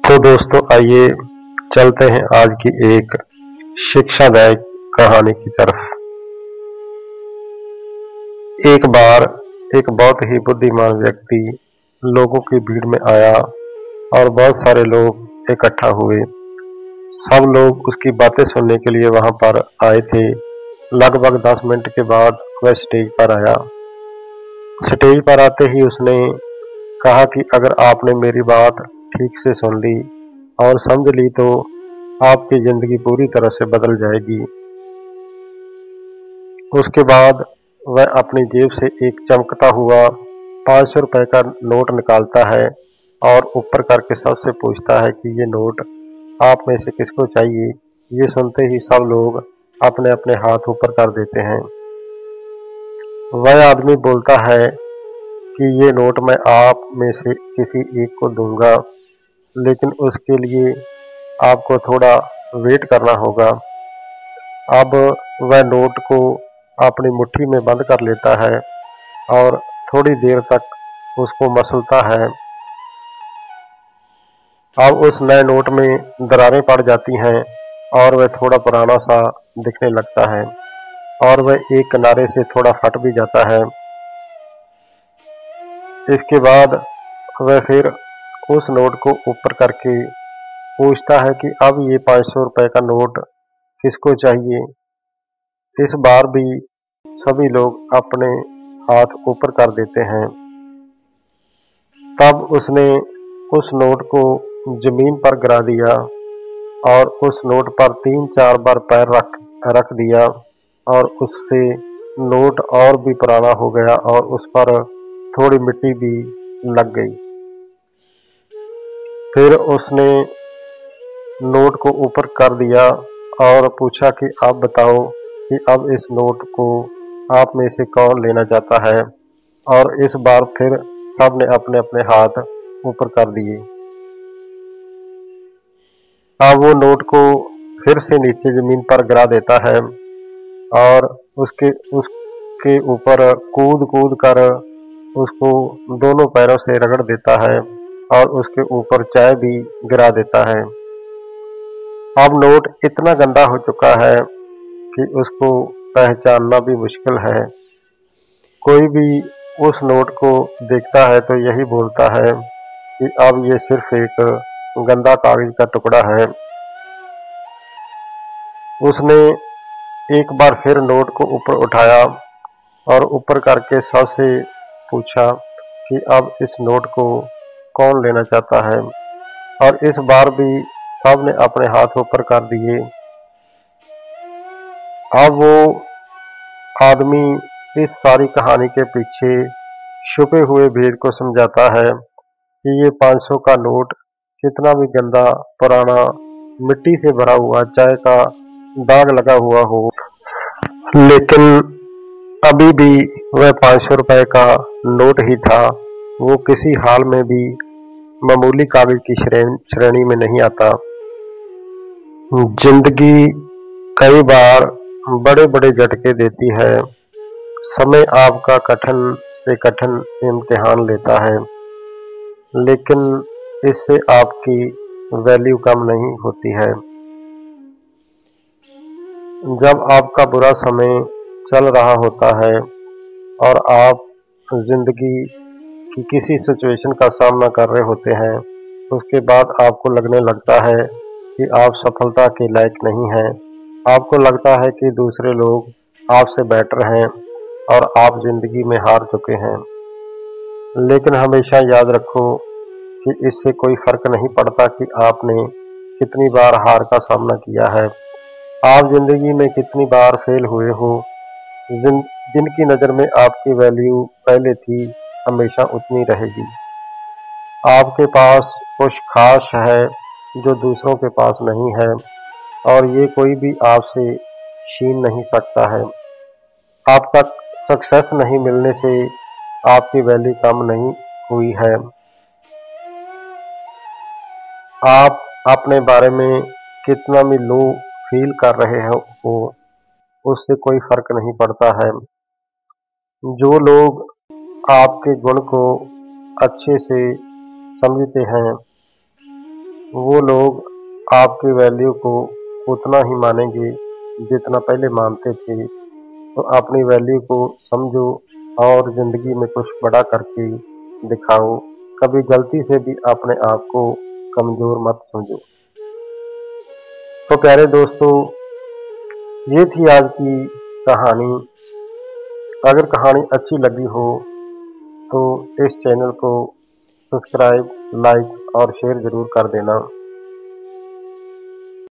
तो दोस्तों आइए चलते हैं आज की एक शिक्षादायक कहानी की तरफ। एक बार एक बहुत ही बुद्धिमान व्यक्ति लोगों की भीड़ में आया और बहुत सारे लोग इकट्ठा हुए। सब लोग उसकी बातें सुनने के लिए वहां पर आए थे। लगभग 10 मिनट के बाद वह स्टेज पर आया। स्टेज पर आते ही उसने कहा कि अगर आपने मेरी बात ठीक से सुन ली और समझ ली तो आपकी जिंदगी पूरी तरह से बदल जाएगी। उसके बाद वह अपनी जेब से एक चमकता हुआ 500 रुपए का नोट निकालता है और ऊपर करके सबसे पूछता है कि ये नोट आप में से किसको चाहिए। ये सुनते ही सब लोग अपने अपने हाथ ऊपर कर देते हैं। वह आदमी बोलता है कि ये नोट मैं आप में से किसी एक को दूंगा, लेकिन उसके लिए आपको थोड़ा वेट करना होगा। अब वह नोट को अपनी मुट्ठी में बंद कर लेता है और थोड़ी देर तक उसको मसलता है। अब उस नए नोट में दरारें पड़ जाती हैं और वह थोड़ा पुराना सा दिखने लगता है और वह एक किनारे से थोड़ा फट भी जाता है। इसके बाद वह फिर उस नोट को ऊपर करके पूछता है कि अब ये 500 रुपए का नोट किसको चाहिए। इस बार भी सभी लोग अपने हाथ ऊपर कर देते हैं। तब उसने उस नोट को जमीन पर गिरा दिया और उस नोट पर 3-4 बार पैर रख दिया और उससे नोट और भी पुराना हो गया और उस पर थोड़ी मिट्टी भी लग गई। फिर उसने नोट को ऊपर कर दिया और पूछा कि आप बताओ कि अब इस नोट को आप में से कौन लेना चाहता है। और इस बार फिर सब ने अपने अपने हाथ ऊपर कर दिए। अब वो नोट को फिर से नीचे जमीन पर गिरा देता है और उसके ऊपर कूद कूद कर उसको दोनों पैरों से रगड़ देता है और उसके ऊपर चाय भी गिरा देता है। अब नोट इतना गंदा हो चुका है कि उसको पहचानना भी मुश्किल है। कोई भी उस नोट को देखता है तो यही बोलता है कि अब ये सिर्फ एक गंदा कागज का टुकड़ा है। उसने एक बार फिर नोट को ऊपर उठाया और ऊपर करके सबसे पूछा कि अब इस नोट को कौन लेना चाहता है। और इस बार भी सब ने अपने हाथ ऊपर कर दिए। अब वो आदमी इस सारी कहानी के पीछे छुपे हुए भेद को समझाता है कि ये 500 का नोट कितना भी गंदा पुराना मिट्टी से भरा हुआ चाय का दाग लगा हुआ हो, लेकिन अभी भी वह 500 रुपए का नोट ही था। वो किसी हाल में भी मामूली कागज की श्रेणी में नहीं आता। जिंदगी कई बार बड़े बड़े झटके देती है। समय आपका कठिन से कठिन इम्तिहान लेता है, लेकिन इससे आपकी वैल्यू कम नहीं होती है। जब आपका बुरा समय चल रहा होता है और आप जिंदगी की किसी सिचुएशन का सामना कर रहे होते हैं, उसके बाद आपको लगने लगता है कि आप सफलता के लायक नहीं हैं। आपको लगता है कि दूसरे लोग आपसे बेटर हैं और आप जिंदगी में हार चुके हैं। लेकिन हमेशा याद रखो कि इससे कोई फर्क नहीं पड़ता कि आपने कितनी बार हार का सामना किया है। आप जिंदगी में कितनी बार फेल हुए हो, जिनकी नज़र में आपकी वैल्यू पहले थी हमेशा उतनी रहेगी। आपके पास कुछ खास है जो दूसरों के पास नहीं है और ये कोई भी आपसे छीन नहीं सकता है। आपका सक्सेस नहीं मिलने से आपकी वैल्यू कम नहीं हुई है। आप अपने बारे में कितना भी लो फील कर रहे हो उससे कोई फर्क नहीं पड़ता है। जो लोग आपके गुण को अच्छे से समझते हैं वो लोग आपकी वैल्यू को उतना ही मानेंगे जितना पहले मानते थे। तो अपनी वैल्यू को समझो और ज़िंदगी में कुछ बड़ा करके दिखाओ। कभी गलती से भी अपने आप को कमज़ोर मत समझो। तो प्यारे दोस्तों, ये थी आज की कहानी। अगर कहानी अच्छी लगी हो तो इस चैनल को सब्सक्राइब, लाइक और शेयर ज़रूर कर देना।